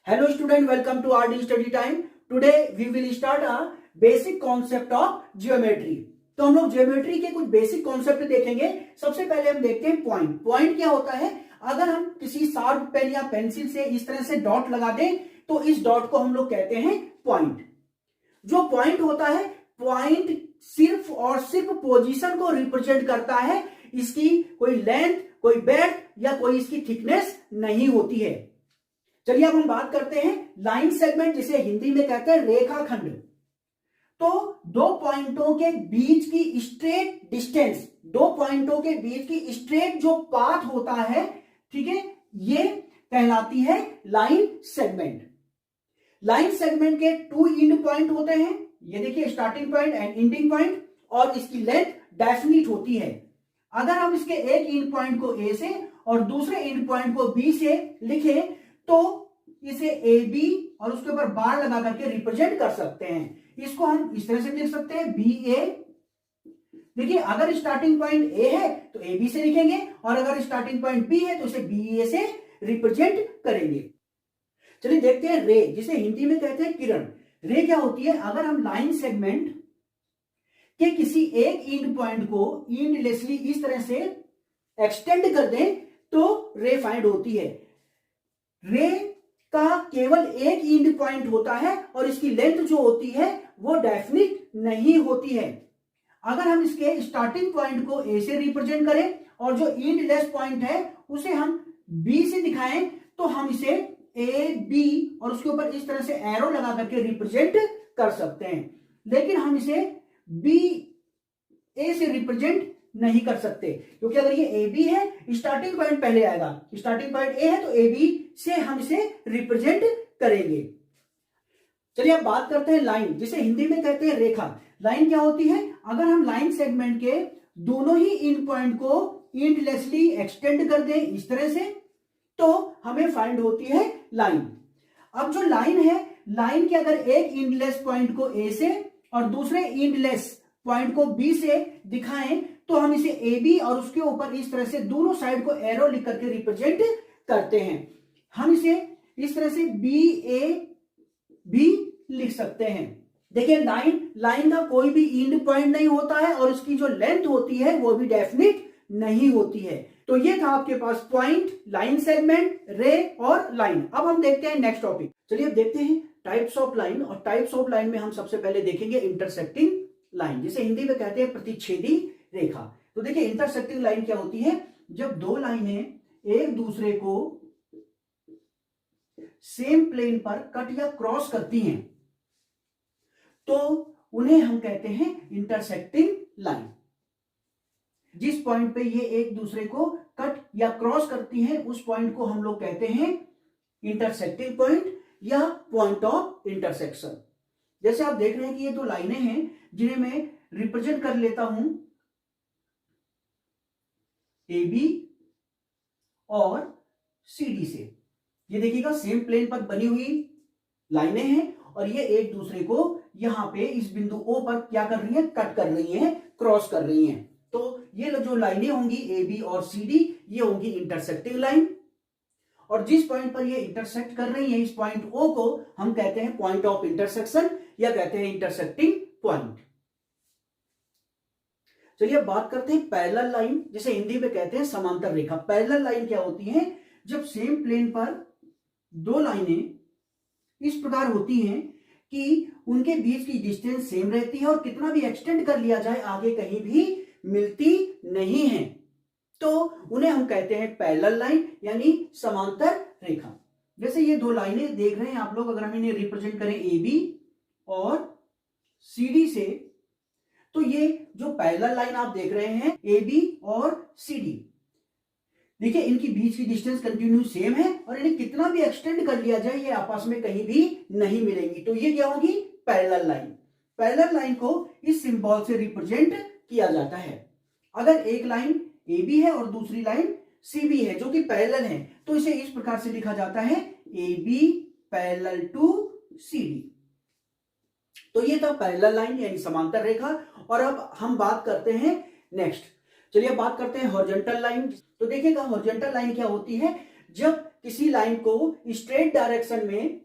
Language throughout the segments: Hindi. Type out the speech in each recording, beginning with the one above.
Hello student, welcome to RD Study Time. Today we will start a basic concept of geometry. तो हम लोग ज्योमेट्री के कुछ बेसिक कॉन्सेप्ट देखेंगे। सबसे पहले हम देखते हैं पॉइंट। पॉइंट क्या होता है? अगर हम किसी शार्प पेन या पेंसिल से इस तरह से डॉट लगा दें तो इस डॉट को हम लोग कहते हैं पॉइंट। जो पॉइंट होता है, पॉइंट सिर्फ और सिर्फ पोजीशन को रिप्रेजेंट करता है। इसकी कोई लेंथ, कोई ब्रेड्थ या कोई इसकी थिकनेस नहीं होती है। चलिए अब हम बात करते हैं लाइन सेगमेंट, जिसे हिंदी में कहते हैं रेखाखंड। तो दो पॉइंटों के बीच की स्ट्रेट डिस्टेंस, दो पॉइंटों के बीच की स्ट्रेट जो पाथ होता है, ठीक है, ये कहलाती है लाइन सेगमेंट। लाइन सेगमेंट के टू एंड पॉइंट होते हैं, ये देखिए starting point and ending point, और इसकी लेंथ डेफिनिट होती है। अगर हम इसके एक एंड पॉइंट को ए से और दूसरे एंड पॉइंट को बी से लिखें तो इसे ए बी और उसके ऊपर बार लगा करके रिप्रेजेंट कर सकते हैं। इसको हम इस तरह से लिख सकते हैं बी ए। देखिए अगर स्टार्टिंग पॉइंट ए है तो ए बी से लिखेंगे, और अगर स्टार्टिंग पॉइंट बी है तो इसे बी ए से रिप्रेजेंट करेंगे। चलिए देखते हैं रे, जिसे हिंदी में कहते हैं किरण। रे क्या होती है? अगर हम लाइन सेगमेंट के किसी एक एंड पॉइंट को एंडलेसली इस तरह से एक्सटेंड कर दें तो रे फाइंड होती है। रे का केवल एक एंड पॉइंट होता है और इसकी लेंथ जो होती है वो डेफिनिट नहीं होती है। अगर हम इसके स्टार्टिंग पॉइंट को ए से रिप्रेजेंट करें और जो एंडलेस पॉइंट है उसे हम बी से दिखाएं तो हम इसे ए बी और उसके ऊपर इस तरह से एरो लगा करके रिप्रेजेंट कर सकते हैं। लेकिन हम इसे बी ए से रिप्रेजेंट नहीं कर सकते, क्योंकि अगर ये ए बी है, स्टार्टिंग पॉइंट पहले आएगा, स्टार्टिंग पॉइंट ए है तो ए बी से हम इसे रिप्रेजेंट करेंगे। चलिए अब बात करते हैं लाइन, जिसे हिंदी में कहते हैं रेखा। लाइन क्या होती है? अगर हम लाइन सेगमेंट के दोनों ही एंड पॉइंट को एंडलेसली एक्सटेंड कर दें इस तरह से तो हमें फाइंड होती है लाइन। अब जो लाइन है, लाइन के अगर एक एंडलेस पॉइंट को ए से और दूसरे एंडलेस पॉइंट को बी से दिखाएं तो हम इसे ए बी और उसके ऊपर इस तरह से दोनों साइड को एरो लिख करके रिप्रेजेंट करते हैं। हम इसे इस तरह से बी ए भी लिख सकते हैं। देखिए लाइन का कोई भी एंड पॉइंट नहीं होता है और इसकी जो लेंथ होती है वो भी डेफिनिट नहीं होती है। तो ये था आपके पास पॉइंट, लाइन सेगमेंट, रे और लाइन। अब हम देखते हैं नेक्स्ट टॉपिक। चलिए अब देखते हैं टाइप्स ऑफ लाइन, और टाइप्स ऑफ लाइन में हम सबसे पहले देखेंगे इंटरसेक्टिंग लाइन, जिसे हिंदी में कहते हैं प्रतिच्छेदी रेखा। तो देखिए इंटरसेक्टिंग लाइन क्या होती है? जब दो लाइनें एक दूसरे को सेम प्लेन पर कट या क्रॉस करती हैं तो उन्हें हम कहते हैं इंटरसेक्टिंग लाइन। जिस पॉइंट पे ये एक दूसरे को कट या क्रॉस करती हैं उस पॉइंट को हम लोग कहते हैं इंटरसेक्टिंग पॉइंट या पॉइंट ऑफ इंटरसेक्शन। जैसे आप देख रहे हैं कि ये दो लाइनें हैं जिन्हें मैं रिप्रेजेंट कर लेता हूं ए बी और सी डी से। ये देखिएगा सेम प्लेन पर बनी हुई लाइनें हैं और ये एक दूसरे को यहां पे इस बिंदु ओ पर क्या कर रही है? कट कर रही हैं, क्रॉस कर रही हैं। तो ये जो लाइनें होंगी ए बी और सी डी, ये होंगी इंटरसेक्टिंग लाइन। और जिस पॉइंट पर ये इंटरसेक्ट कर रही है, इस पॉइंट ओ को हम कहते हैं पॉइंट ऑफ इंटरसेक्शन या कहते हैं इंटरसेक्टिंग पॉइंट। चलिए अब बात करते हैं पैरेलल लाइन, जिसे हिंदी में कहते हैं समांतर रेखा। पैरेलल लाइन क्या होती है? जब सेम प्लेन पर दो लाइनें इस प्रकार होती हैं कि उनके बीच की डिस्टेंस सेम रहती है और कितना भी एक्सटेंड कर लिया जाए आगे कहीं भी मिलती नहीं है, तो उन्हें हम कहते हैं पैरेलल लाइन यानी समांतर रेखा। जैसे ये दो लाइनें देख रहे हैं आप लोग, अगर हम इन्हें रिप्रेजेंट करें ए बी और सी डी से तो ये जो पैरेलल लाइन आप देख रहे हैं ए बी और सी डी, देखिए इनकी बीच की डिस्टेंस कंटिन्यू सेम है और इन्हें कितना भी एक्सटेंड कर लिया जाए ये आपस में कहीं भी नहीं मिलेंगी। तो ये क्या होगी? Parallel line. पैरेलल लाइन को इस सिंबल से रिप्रेजेंट किया जाता है। अगर एक लाइन ए बी है और दूसरी लाइन सी बी है जो कि पैरेलल है तो इसे इस प्रकार से लिखा जाता है A B parallel to C D. तो ये था पैरेलल लाइन यानी समांतर रेखा। और अब हम बात करते हैं नेक्स्ट। चलिए अब बात करते हैं हॉरिजॉन्टल लाइन। तो देखिएगा हॉरिजॉन्टल लाइन क्या होती है? जब किसी लाइन को स्ट्रेट डायरेक्शन में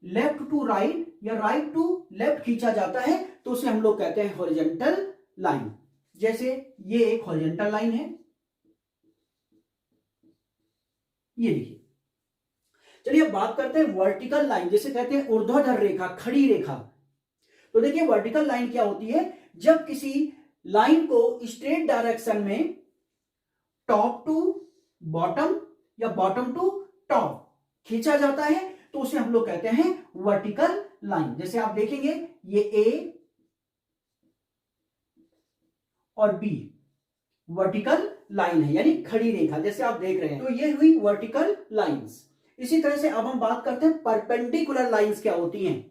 लेफ्ट टू राइट या राइट टू लेफ्ट खींचा जाता है तो उसे हम लोग कहते हैं हॉरिजॉन्टल लाइन। जैसे ये एक हॉरिजॉन्टल लाइन है, ये देखिए। चलिए अब बात करते हैं वर्टिकल लाइन, जिसे कहते हैं ऊर्ध्वाधर रेखा, खड़ी रेखा। तो देखिए वर्टिकल लाइन क्या होती है, जब किसी लाइन को स्ट्रेट डायरेक्शन में टॉप टू बॉटम या बॉटम टू टॉप खींचा जाता है तो उसे हम लोग कहते हैं वर्टिकल लाइन। जैसे आप देखेंगे ये ए और बी वर्टिकल लाइन है, यानी खड़ी रेखा, जैसे आप देख रहे हैं। तो ये हुई वर्टिकल लाइंस। इसी तरह से अब हम बात करते हैं परपेंडिकुलर लाइंस क्या होती हैं।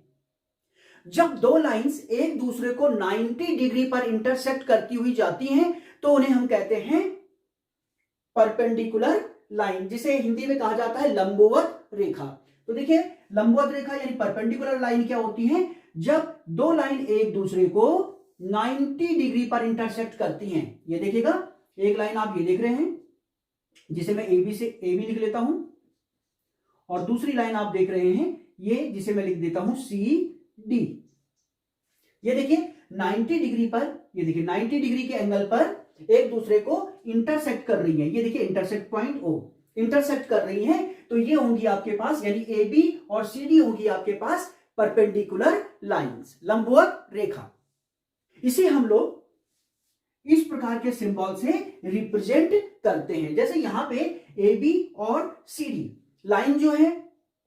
जब दो लाइंस एक दूसरे को 90 डिग्री पर इंटरसेक्ट करती हुई जाती हैं तो उन्हें हम कहते हैं परपेंडिकुलर लाइन, जिसे हिंदी में कहा जाता है लंबवत रेखा। तो देखिए लंबवत रेखा यानी परपेंडिकुलर लाइन क्या होती है, जब दो लाइन एक दूसरे को 90 डिग्री पर इंटरसेक्ट करती हैं। ये देखिएगा, एक लाइन आप ये देख रहे हैं जिसे मैं ए बी लिख लेता हूं, और दूसरी लाइन आप देख रहे हैं ये, जिसे मैं लिख देता हूं सी डी। ये देखिए 90 डिग्री पर, ये देखिए 90 डिग्री के एंगल पर एक दूसरे को इंटरसेक्ट कर रही है। ये देखिए इंटरसेक्ट पॉइंट ओ, इंटरसेक्ट कर रही है। तो ये होंगी आपके पास, यानी ए बी और सी डी होंगी आपके पास परपेंडिकुलर लाइंस, लंबवत रेखा। इसे हम लोग इस प्रकार के सिंबल से रिप्रेजेंट करते हैं। जैसे यहां पे ए बी और सी डी लाइन जो है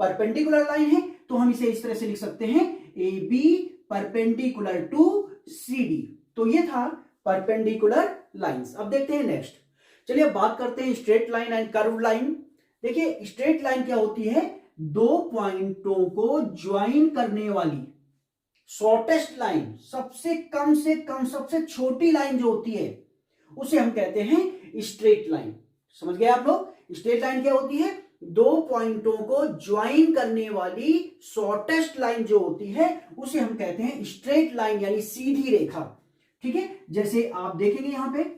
परपेंडिकुलर लाइन है, तो हम इसे इस तरह से लिख सकते हैं A B perpendicular to C D. तो ये था परपेंडिकुलर लाइंस। अब देखते हैं नेक्स्ट। चलिए अब बात करते हैं straight line and curve line. देखिए स्ट्रेट लाइन क्या होती है, दो पॉइंटों को ज्वाइन करने वाली शॉर्टेस्ट लाइन, सबसे कम से कम सबसे छोटी लाइन जो होती है उसे हम कहते हैं स्ट्रेट लाइन। समझ गए आप लोग। स्ट्रेट लाइन क्या होती है, दो पॉइंटों को ज्वाइन करने वाली शॉर्टेस्ट लाइन जो होती है उसे हम कहते हैं स्ट्रेट लाइन, यानी सीधी रेखा। ठीक है, जैसे आप देखेंगे यहां पे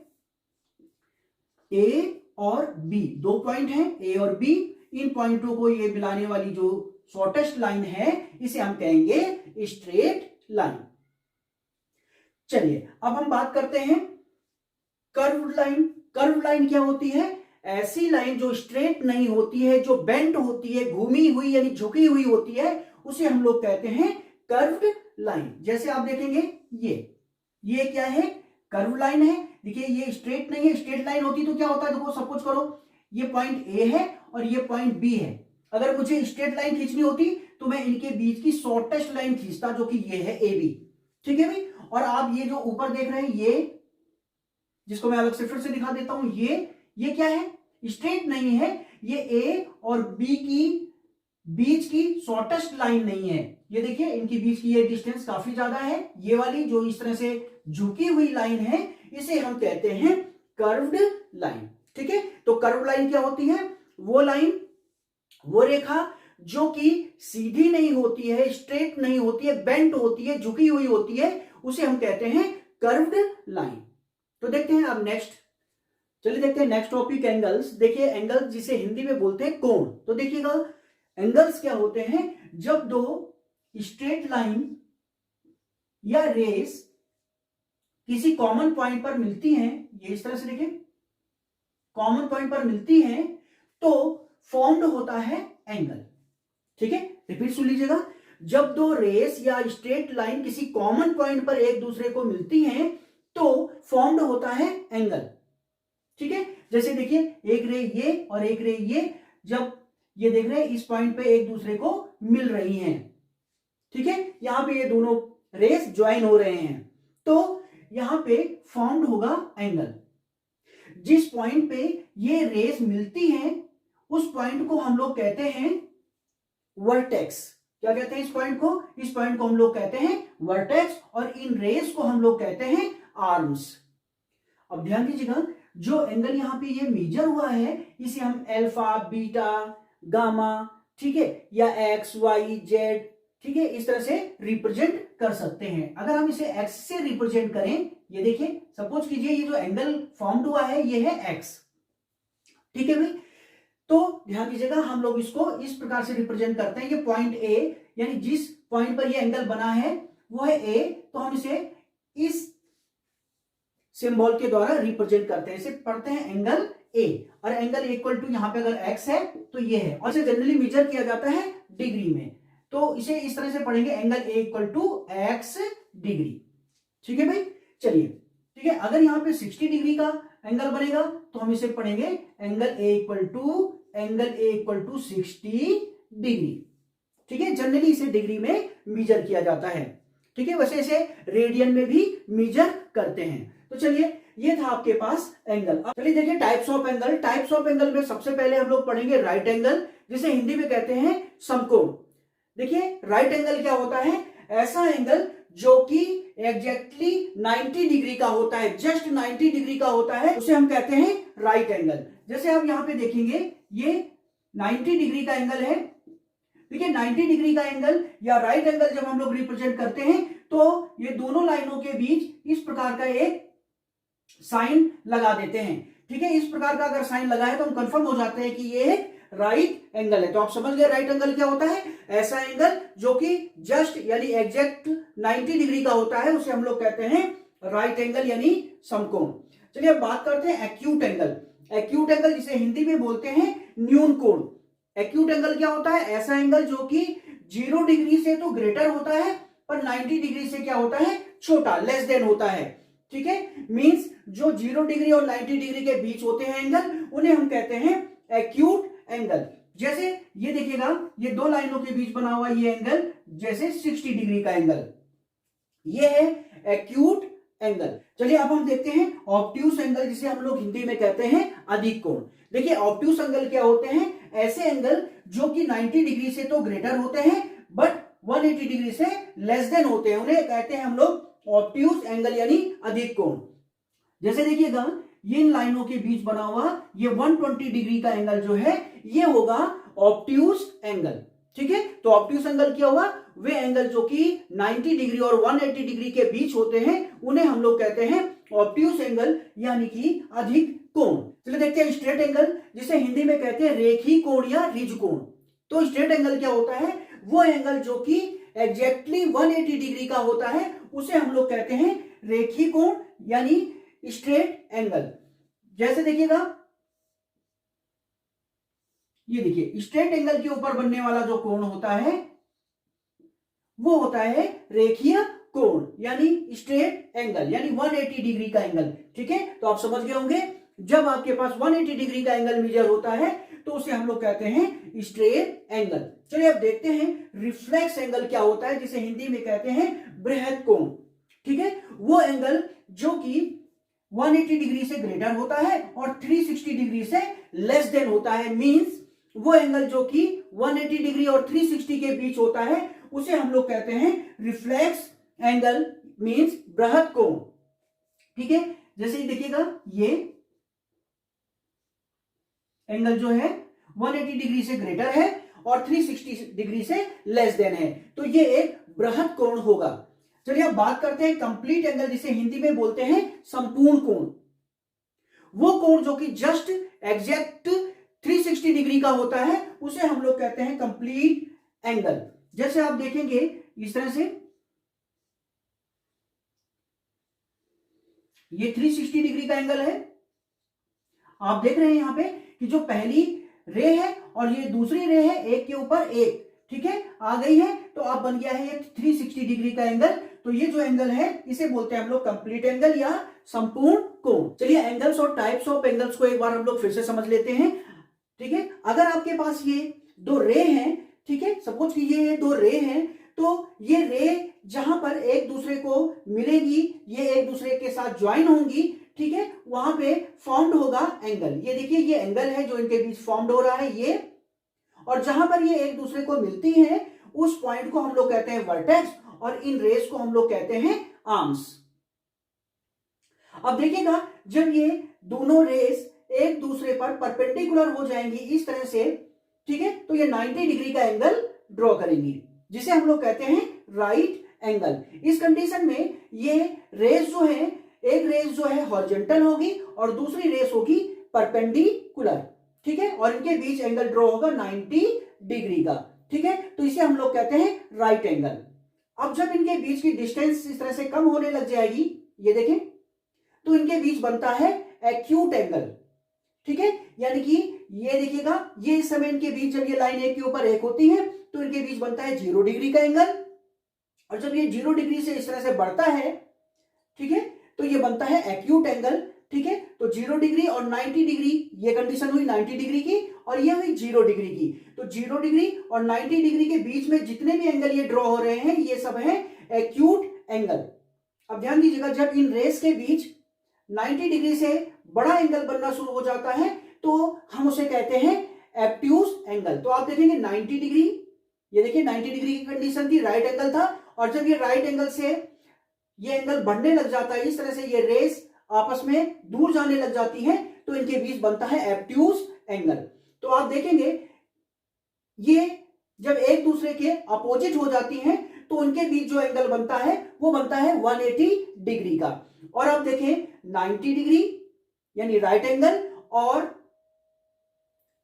ए और बी दो पॉइंट हैं, ए और बी, इन पॉइंटों को ये मिलाने वाली जो शॉर्टेस्ट लाइन है इसे हम कहेंगे स्ट्रेट लाइन। चलिए अब हम बात करते हैं कर्व लाइन। कर्व लाइन क्या होती है, ऐसी लाइन जो स्ट्रेट नहीं होती है, जो बेंट होती है, घूमी हुई यानी झुकी हुई होती है, उसे हम लोग कहते हैं कर्व्ड लाइन। जैसे आप देखेंगे ये क्या है, कर्व लाइन है। देखिए ये स्ट्रेट नहीं है, स्ट्रेट लाइन होती तो क्या होता है, देखो सपोज करो ये पॉइंट ए है और ये पॉइंट बी है। अगर मुझे स्ट्रेट लाइन खींचनी होती तो मैं इनके बीच की शॉर्टेस्ट लाइन खींचता, जो कि ये है ए बी। ठीक है भाई। और आप ये जो ऊपर देख रहे हैं, ये जिसको मैं अलग से फिर से दिखा देता हूं, ये क्या है, स्ट्रेट नहीं है, ये ए और बी की बीच की शॉर्टेस्ट लाइन नहीं है। ये देखिए इनके बीच की ये डिस्टेंस काफी ज्यादा है। ये वाली जो इस तरह से झुकी हुई लाइन है इसे हम कहते हैं कर्व्ड लाइन। ठीक है, तो कर्व लाइन क्या होती है, वो लाइन, वो रेखा जो कि सीधी नहीं होती है, स्ट्रेट नहीं होती है, बेंट होती है, झुकी हुई होती है, उसे हम कहते हैं कर्व्ड लाइन। तो देखते हैं अब नेक्स्ट। चलिए देखते हैं नेक्स्ट टॉपिक, एंगल्स। देखिए एंगल्स जिसे हिंदी में बोलते हैं कोण। तो देखिएगा एंगल्स क्या होते हैं, जब दो स्ट्रेट लाइन या रेस किसी कॉमन पॉइंट पर मिलती हैं, ये इस तरह से देखिए कॉमन पॉइंट पर मिलती हैं तो फॉर्म्ड होता है एंगल। ठीक है, रिपीट सुन लीजिएगा। जब दो रेस या स्ट्रेट लाइन किसी कॉमन पॉइंट पर एक दूसरे को मिलती हैं तो फॉर्म्ड होता है एंगल। ठीक है, जैसे देखिए एक रे ये और एक रे ये, जब ये देख रहे हैं इस पॉइंट पे एक दूसरे को मिल रही हैं। ठीक है, यहां पे ये दोनों रेस ज्वाइन हो रहे हैं तो यहां पे फॉर्म्ड होगा एंगल। जिस पॉइंट पे ये रेस मिलती हैं उस पॉइंट को हम लोग कहते हैं वर्टेक्स। क्या कहते हैं इस पॉइंट को, इस पॉइंट को हम लोग कहते हैं वर्टेक्स, और इन रेस को हम लोग कहते हैं आर्म्स। अब ध्यान दीजिएगा, जो एंगल यहां पे ये मेजर हुआ है इसे हम अल्फा, बीटा, गामा, ठीक है, या एक्स, वाई, जेड, ठीक है, इस तरह से रिप्रेजेंट कर सकते हैं। अगर हम इसे एक्स से रिप्रेजेंट करें, ये देखिए सपोज कीजिए ये जो एंगल फॉर्म्ड हुआ है ये है एक्स। ठीक है भाई, तो ध्यान दीजिएगा, हम लोग इसको इस प्रकार से रिप्रेजेंट करते हैं। ये पॉइंट ए, यानी जिस पॉइंट पर ये एंगल बना है वो है ए, तो हम इसे इस सिंबल के द्वारा रिप्रेजेंट करते हैं। इसे पढ़ते हैं एंगल ए, और एंगल इक्वल टू यहाँ पे अगर एक्स है तो ये है, और इसे जनरली मेजर किया जाता है डिग्री में। तो इसे इस तरह से पढ़ेंगे, angle A equal to X degree. ठीक है भाई, चलिए ठीक है। अगर यहाँ पे 60 डिग्री का एंगल बनेगा तो हम इसे पढ़ेंगे angle A equal to 60 degree. ठीक है, जनरली इसे डिग्री में मेजर किया जाता है। ठीक है, वैसे इसे रेडियन में भी मेजर करते हैं। तो चलिए, ये था आपके पास एंगल। अब चलिए देखिए types of angle. Types of angle में सबसे पहले हम लोग पढ़ेंगे राइट एंगल, जिसे हिंदी में कहते हैं समकोण। देखिए राइट एंगल क्या होता है? ऐसा एंगल जो कि एग्जैक्टली 90 डिग्री का होता है, जस्ट 90 डिग्री का होता है, उसे हम कहते हैं राइट एंगल। जैसे आप यहां पे देखेंगे, ये 90 डिग्री का एंगल है। देखिए 90 डिग्री का एंगल या राइट एंगल जब हम लोग रिप्रेजेंट करते हैं तो ये दोनों लाइनों के बीच इस प्रकार का एक साइन लगा देते हैं। ठीक है, इस प्रकार का अगर साइन लगा है तो हम कंफर्म हो जाते हैं कि ये एक राइट एंगल है। तो आप समझ गए राइट एंगल क्या होता है? ऐसा एंगल जो कि जस्ट यानी एग्जैक्ट 90 डिग्री का होता है, उसे हम लोग कहते हैं राइट एंगल यानी समकोण। चलिए अब बात करते हैं एक्यूट एंगल। एक्यूट एंगल जिसे हिंदी में बोलते हैं न्यून कोण। एक्यूट एंगल क्या होता है? ऐसा एंगल जो कि 0 डिग्री से तो ग्रेटर होता है, पर 90 डिग्री से क्या होता है? छोटा, लेस देन होता है। ठीक है, मींस जो 0 डिग्री और 90 डिग्री के बीच होते हैं एंगल, उन्हें हम कहते हैं एक्यूट एंगल। जैसे ये देखिएगा, ये दो लाइनों के बीच बना हुआ ये एंगल, जैसे 60 डिग्री का एंगल, ये है एक्यूट एंगल। चलिए अब हम देखते हैं ऑब्ट्यूस एंगल, जिसे हम लोग हिंदी में कहते हैं अधिक कोण। देखिए ऑब्ट्यूस एंगल क्या होते हैं? ऐसे एंगल जो कि 90 डिग्री से तो ग्रेटर होते हैं, बट 180 डिग्री से लेस देन होते हैं, उन्हें कहते हैं हम लोग ऑब्ट्यूस एंगल यानी अधिक कोण। जैसे देखिएगा, ये इन लाइनों के बीच बना हुआ ये 120 डिग्री का एंगल जो है, ये होगा ऑब्ट्यूस एंगल। ठीक है, तो ऑब्ट्यूस एंगल क्या हुआ? वे एंगल जो कि 90 डिग्री और 180 डिग्री के बीच होते हैं, उन्हें हम लोग कहते हैं ऑब्ट्यूस एंगल यानी कि अधिक कोण। चलिए देखते हैं स्ट्रेट एंगल, जिसे हिंदी में कहते हैं रेखी कोण या रिज कोण। तो स्ट्रेट एंगल क्या होता है? वो एंगल जो कि एग्जैक्टली 180 डिग्री का होता है, उसे हम लोग कहते हैं रेखी कोण यानी स्ट्रेट एंगल। जैसे देखिएगा, ये देखिए स्ट्रेट एंगल के ऊपर बनने वाला जो कोण होता है वो होता है रेखीय कोण यानी स्ट्रेट एंगल यानी 180 डिग्री का एंगल। ठीक है, तो आप समझ गए होंगे, जब आपके पास 180 डिग्री का एंगल मेजर होता है तो उसे हम लोग कहते हैं स्ट्रेट एंगल। चलिए अब देखते हैं रिफ्लेक्स एंगल क्या होता है, जिसे हिंदी में कहते हैं बृहद कोण। ठीक है, वो एंगल जो कि 180 डिग्री से ग्रेटर होता है और 360 डिग्री से लेस देन होता है। मींस वो एंगल जो कि 180 डिग्री और 360 के बीच होता है, उसे हम लोग कहते हैं रिफ्लेक्स एंगल मींस बृहद कोण। ठीक है, जैसे ही देखिएगा, ये एंगल जो है 180 डिग्री से ग्रेटर है और 360 डिग्री से लेस देन है, तो ये एक बृहद कोण होगा। चलिए अब बात करते हैं कंप्लीट एंगल, जिसे हिंदी में बोलते हैं संपूर्ण कोण। वो कोण जो कि जस्ट एग्जैक्ट 360 डिग्री का होता है, उसे हम लोग कहते हैं कंप्लीट एंगल। जैसे आप देखेंगे इस तरह से, ये 360 डिग्री का एंगल है। आप देख रहे हैं यहां पे कि जो पहली रे है और ये दूसरी रे है, एक के ऊपर एक, ठीक है, आ गई है, तो अब बन गया है ये 360 डिग्री का एंगल। तो ये जो एंगल है इसे बोलते हैं हम लोग कंप्लीट एंगल या संपूर्ण कोण। चलिए एंगल्स और टाइप्स ऑफ एंगल्स को एक बार हम लोग फिर से समझ लेते हैं। ठीक है, अगर आपके पास ये दो रे हैं, ठीक है, सपोज कि ये दो रे हैं, तो ये रे जहां पर एक दूसरे को मिलेगी, ये एक दूसरे के साथ ज्वाइन होंगी, ठीक है, वहां पे फॉर्म्ड होगा एंगल। ये देखिए ये एंगल है जो इनके बीच फॉर्म्ड हो रहा है ये, और जहां पर ये एक दूसरे को मिलती है उस पॉइंट को हम लोग कहते हैं वर्टेक्स, और इन रेस को हम लोग कहते हैं आर्म्स। अब देखिएगा, जब ये दोनों रेस एक दूसरे पर परपेंडिकुलर हो जाएंगी इस तरह से, ठीक है, तो ये 90 डिग्री का एंगल ड्रॉ करेंगी, जिसे हम लोग कहते हैं राइट एंगल। इस कंडीशन में ये रेस जो है, एक रेस जो है हॉरिजॉन्टल होगी और दूसरी रेस होगी परपेंडिकुलर। ठीक है, और इनके बीच एंगल ड्रॉ होगा 90 डिग्री का। ठीक है, तो इसे हम लोग कहते हैं राइट एंगल। अब जब इनके बीच की डिस्टेंस इस तरह से कम होने लग जाएगी, ये देखें, तो इनके बीच बनता है एक्यूट एंगल। ठीक है, यानी कि ये देखिएगा, ये इस समय इनके बीच जब ये लाइन एक के ऊपर एक होती है तो इनके बीच बनता है 0 डिग्री का एंगल, और जब ये 0 डिग्री से इस तरह से बढ़ता है, ठीक है, तो ये बनता है एक्यूट एंगल। ठीक है, तो 0 डिग्री और 90 डिग्री, ये कंडीशन हुई 90 डिग्री की, और ये हुई 0 डिग्री की। तो 0 डिग्री और 90 डिग्री के बीच में जितने भी एंगल ये ड्रॉ हो रहे हैं, ये सब है एक्यूट एंगल। अब ध्यान दीजिएगा, जब इन रेस के बीच 90 डिग्री से बड़ा एंगल बनना शुरू हो जाता है तो हम उसे कहते हैं एब्ट्यूज एंगल। तो आप देखेंगे 90 डिग्री, ये देखिए 90 डिग्री की कंडीशन थी, राइट एंगल था, और जब ये राइट एंगल से ये एंगल बढ़ने लग जाता है, इस तरह से ये रेस आपस में दूर जाने लग जाती है, तो इनके बीच बनता है एब्ट्यूज एंगल। तो आप देखेंगे ये जब एक दूसरे के अपोजिट हो जाती हैं तो उनके बीच जो एंगल बनता है वो बनता है 180 डिग्री का। और आप देखें 90 डिग्री यानी राइट एंगल और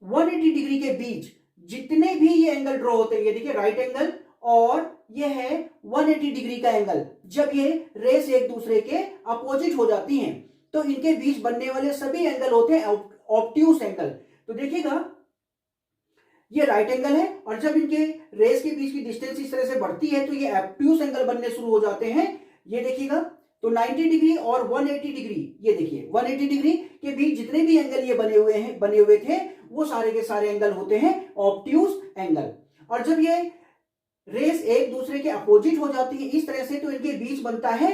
180 डिग्री के बीच जितने भी ये एंगल ड्रॉ होते हैं, ये देखिए राइट एंगल और ये है 180 डिग्री का एंगल, जब ये रेस एक दूसरे के अपोजिट हो जाती हैं तो इनके बीच बनने वाले सभी एंगल होते हैं ऑब्ट्यूज एंगल। तो देखिएगा ये राइट एंगल है, और जब इनके रेस के बीच की डिस्टेंस इस तरह से बढ़ती है तो ये ऑब्ट्यूज एंगल बनने शुरू हो जाते हैं। ये देखिएगा, तो 90 डिग्री और 180 डिग्री, ये देखिए 180 डिग्री के बीच जितने भी एंगल ये बने हुए थे वो सारे के सारे एंगल होते हैं ऑब्ट्यूज एंगल। और जब ये रेस एक दूसरे के अपोजिट हो जाती है इस तरह से, तो इनके बीच बनता है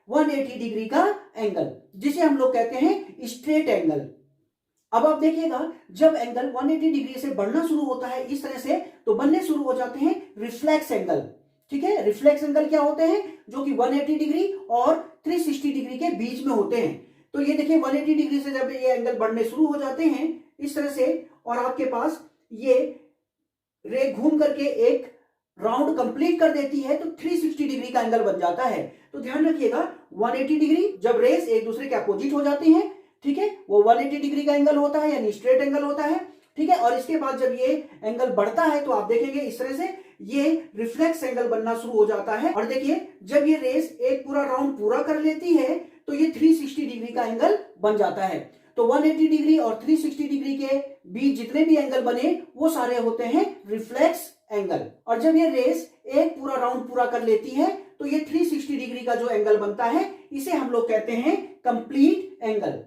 180 डिग्री का एंगल, जिसे हम लोग कहते हैं स्ट्रेट एंगल। अब आप देखिएगा, जब एंगल 180 डिग्री से बढ़ना शुरू होता है इस तरह से, तो बनने शुरू हो जाते हैं रिफ्लेक्स एंगल। ठीक है, रिफ्लेक्स एंगल क्या होते हैं, जो कि 180 डिग्री और 360 डिग्री के बीच में होते हैं। तो ये देखिए 180 डिग्री से जब ये एंगल बढ़ने शुरू हो जाते हैं इस तरह से, और आपके पास ये रे घूम करके एक राउंड कंप्लीट कर देती है, तो 360 डिग्री का एंगल बन जाता है। तो ध्यान रखिएगा, 180 डिग्री जब रेस एक दूसरे के अपोजिट हो जाती हैं, ठीक है, वो 180 डिग्री का एंगल होता है यानी स्ट्रेट एंगल होता है। ठीक है, और इसके बाद जब ये एंगल बढ़ता है तो आप देखेंगे इस तरह से ये रिफ्लेक्स एंगल बनना शुरू हो जाता है। और देखिए जब ये रेस एक पूरा राउंड पूरा कर लेती है तो ये 360 डिग्री का एंगल बन जाता है। तो 180 डिग्री और 360 डिग्री के बीच जितने भी एंगल बने वो सारे होते हैं रिफ्लेक्स एंगल। और जब ये रेस एक पूरा राउंड पूरा कर लेती है तो ये 360 डिग्री का जो एंगल बनता है इसे हम लोग कहते हैं कंप्लीट एंगल।